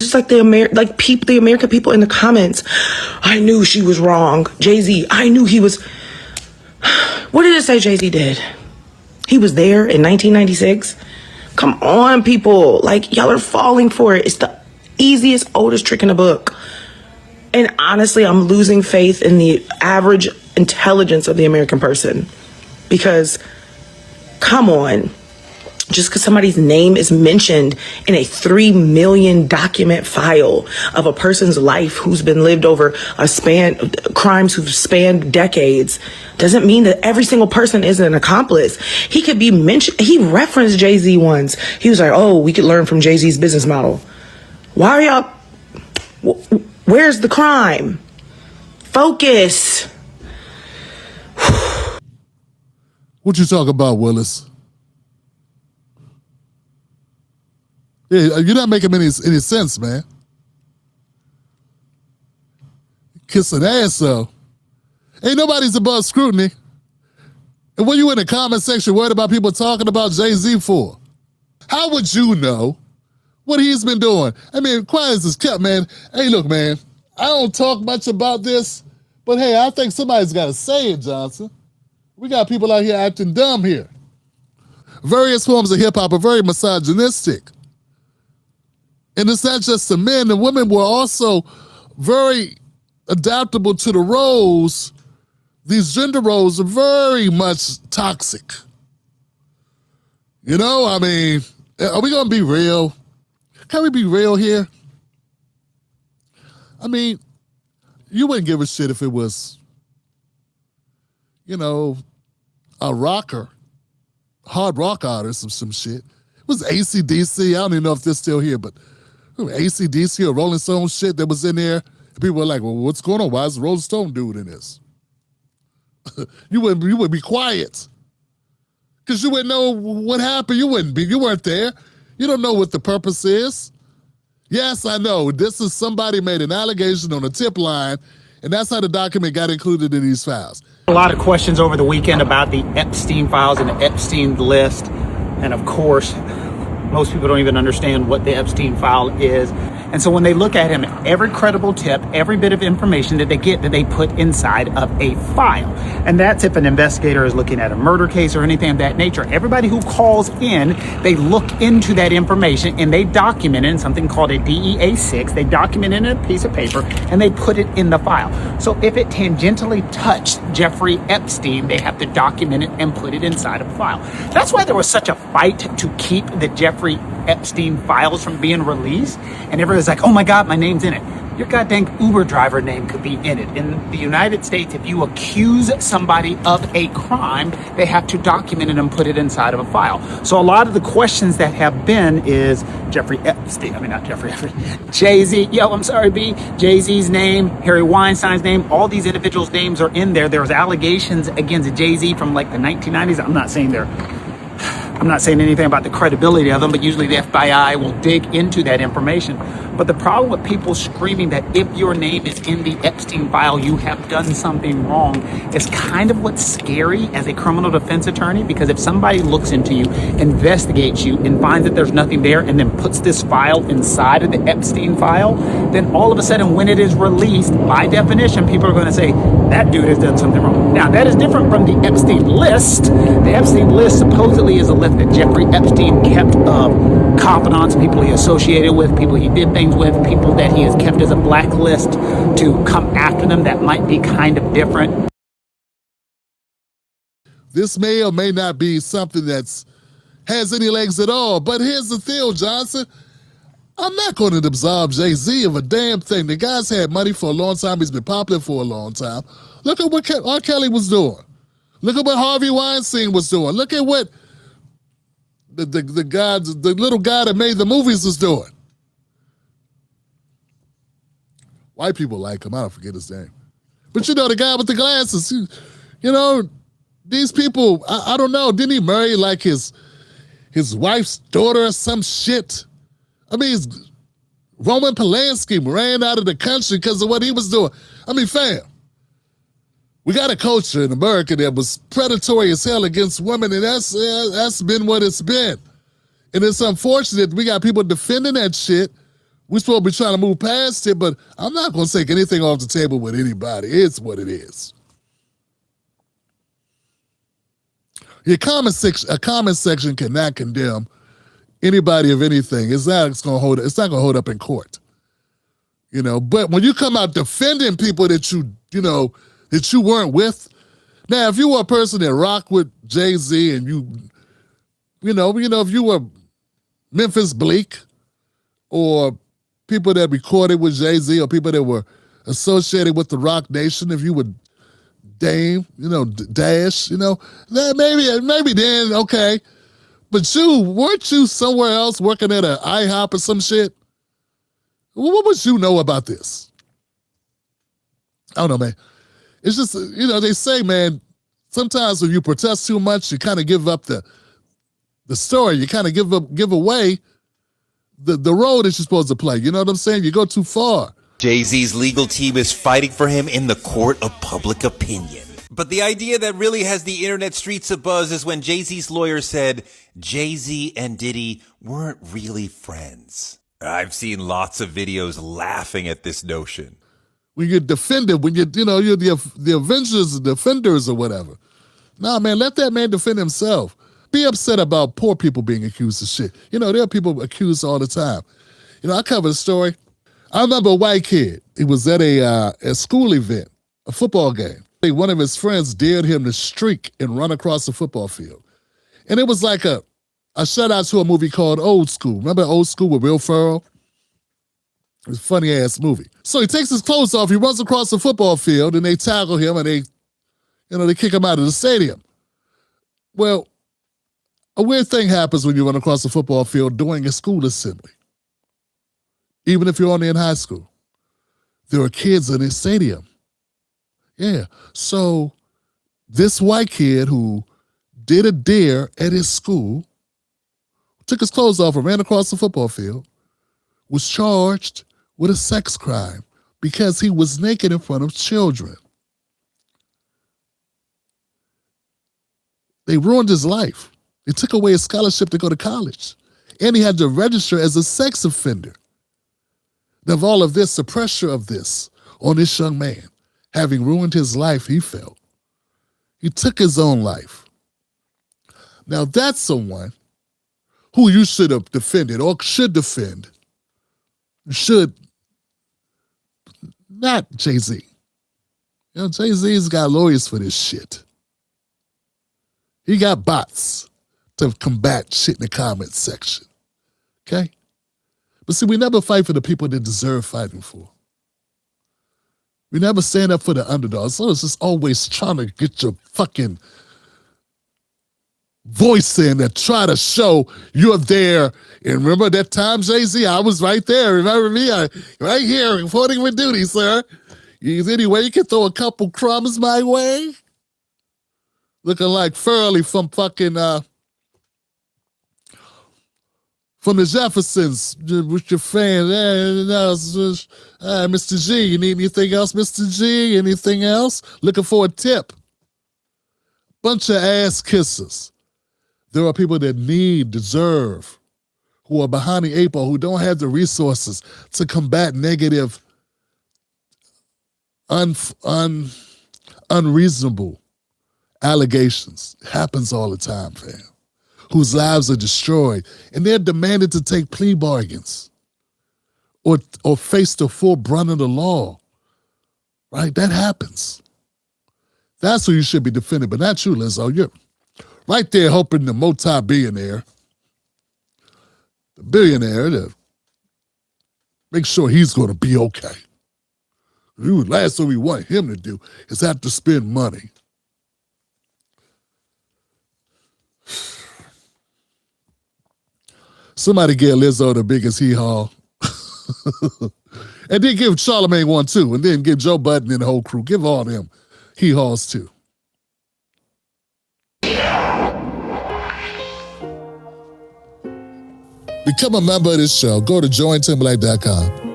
Just like the American people in the comments. I knew she was wrong. Jay-Z, I knew he was. What did it say Jay-Z did? He was there in 1996. Come on, people. Like, y'all are falling for it. It's the easiest, oldest trick in the book. And honestly, I'm losing faith in the average intelligence of the American person. Because, come on. Just because somebody's name is mentioned in a 3 million document file of a person's life who's been lived over crimes who've spanned decades, doesn't mean that every single person is an accomplice. He could be mentioned. He referenced Jay-Z once. He was like, oh, we could learn from Jay-Z's business model. Why are y'all, where's the crime? Focus. What you talk about, Willis? Yeah, you're not making any sense, man. Kissing ass, though. Ain't nobody's above scrutiny. And when you in the comment section worried about people talking about Jay-Z for? How would you know what he's been doing? I mean, quiet as it's kept, man. Hey, look, man, I don't talk much about this, but hey, I think somebody's got to say it, Johnson. We got people out here acting dumb here. Various forms of hip-hop are very misogynistic. And it's not just the men, the women were also very adaptable to the roles. These gender roles are very much toxic. You know, I mean, are we gonna be real? Can we be real here? I mean, you wouldn't give a shit if it was, you know, a rocker, hard rock artist or some shit. It was AC/DC. I don't even know if they're still here, but AC/DC or Rolling Stone shit that was in there. People were like, well, what's going on? Why is the Rolling Stone dude in this? you would be quiet. Because you wouldn't know what happened. You weren't there. You don't know what the purpose is. Yes, I know. This is somebody made an allegation on a tip line, and that's how the document got included in these files. A lot of questions over the weekend about the Epstein files and the Epstein list. And of course, most people don't even understand what the Epstein file is. And so when they look at him, every credible tip, every bit of information that they get that they put inside of a file. And that's if an investigator is looking at a murder case or anything of that nature. Everybody who calls in, they look into that information and they document it in something called a DEA-6. They document it in a piece of paper and they put it in the file. So if it tangentially touched Jeffrey Epstein, they have to document it and put it inside of a file. That's why there was such a fight to keep the Jeffrey Epstein files from being released, and everyone's like, oh my God, my name's in it. Your goddamn Uber driver name could be in it. In the United States, if you accuse somebody of a crime, they have to document it and put it inside of a file. So a lot of the questions that have been is Jeffrey Epstein, Jay-Z, Jay-Z's name, Harry Weinstein's name, all these individuals' names are in there. There was allegations against Jay-Z from like the 1990s. I'm not saying anything about the credibility of them, but usually the FBI will dig into that information. But the problem with people screaming that if your name is in the Epstein file, you have done something wrong is kind of what's scary as a criminal defense attorney, because if somebody looks into you, investigates you, and finds that there's nothing there, and then puts this file inside of the Epstein file, then all of a sudden when it is released, by definition, people are going to say, that dude has done something wrong. Now, that is different from the Epstein list. The Epstein list supposedly is a list that Jeffrey Epstein kept of confidants, people he associated with, people he did things with, people that he has kept as a blacklist to come after them. That might be kind of different. This may or may not be something that's has any legs at all, but here's the deal, Johnson. I'm not going to absolve Jay-Z of a damn thing. The guy's had money for a long time. He's been popular for a long time. Look at what R. Kelly was doing. Look at what Harvey Weinstein was doing. Look at what the little guy that made the movies was doing. White people like him. I don't forget his name. But you know, the guy with the glasses, you know, these people, I don't know, didn't he marry like his wife's daughter or some shit? I mean, Roman Polanski ran out of the country because of what he was doing. I mean, fam, we got a culture in America that was predatory as hell against women, and that's been what it's been. And it's unfortunate we got people defending that shit We're supposed to be trying to move past it, but I'm not going to take anything off the table with anybody. It's what it is. A comment section cannot condemn anybody of anything. It's not going to hold up in court. You know, but when you come out defending people that you weren't with, now if you were a person that rocked with Jay-Z and if you were Memphis Bleak or people that recorded with Jay-Z or people that were associated with the Rock Nation, if you were Dame, Dash, then maybe then, okay. But weren't you somewhere else working at an IHOP or some shit? What would you know about this? I don't know, man. It's just, they say, man, sometimes when you protest too much, you kind of give up the story. You kind of give away the role that you're supposed to play. You know what I'm saying? You go too far. Jay-Z's legal team is fighting for him in the court of public opinion. But the idea that really has the internet streets abuzz is when Jay-Z's lawyer said Jay-Z and Diddy weren't really friends. I've seen lots of videos laughing at this notion. When you're defended, when you're the Avengers, the defenders or whatever. Nah, man, let that man defend himself. Be upset about poor people being accused of shit. There are people accused all the time. I covered a story. I remember a white kid. He was at a school event, a football game. One of his friends dared him to streak and run across the football field. And it was like a shout out to a movie called Old School. Remember Old School with Will Ferrell? It was a funny ass movie. So he takes his clothes off, he runs across the football field, and they tackle him and they kick him out of the stadium. Well, a weird thing happens when you run across the football field during a school assembly. Even if you're only in high school. There are kids in the stadium. Yeah. So this white kid who did a dare at his school, took his clothes off and ran across the football field, was charged with a sex crime because he was naked in front of children. They ruined his life. They took away his scholarship to go to college. And he had to register as a sex offender. Of all of this, the pressure of this on this young man, having ruined his life, he felt. He took his own life. Now that's someone who you should have defended or should defend. Should not Jay-Z. Jay-Z's got lawyers for this shit. He got bots to combat shit in the comments section. Okay? But see, we never fight for the people that deserve fighting for. We never stand up for the underdogs. So it's just always trying to get your fucking voice in that try to show you're there. And remember that time, Jay-Z, I was right there. Remember me? Right here, reporting with duty, sir. Anyway, you can throw a couple crumbs my way. Looking like Furley from fucking, from the Jeffersons with your fans. Mr. G, you need anything else, Mr. G? Anything else? Looking for a tip. Bunch of ass kissers. There are people that deserve, who are behind the eight ball, who don't have the resources to combat negative, unreasonable allegations. It happens all the time, fam. Whose lives are destroyed, and they're demanded to take plea bargains or face the full brunt of the law. Right? That happens. That's who you should be defending, but not you, Lizzo. You're right there hoping the multi-billionaire, the billionaire, to make sure he's going to be okay. Last thing we want him to do is have to spend money. Somebody get Lizzo the biggest hee-haw. And then give Charlamagne one too. And then give Joe Budden and the whole crew. Give all them hee-haws too. Become a member of this show. Go to jointimberlake.com.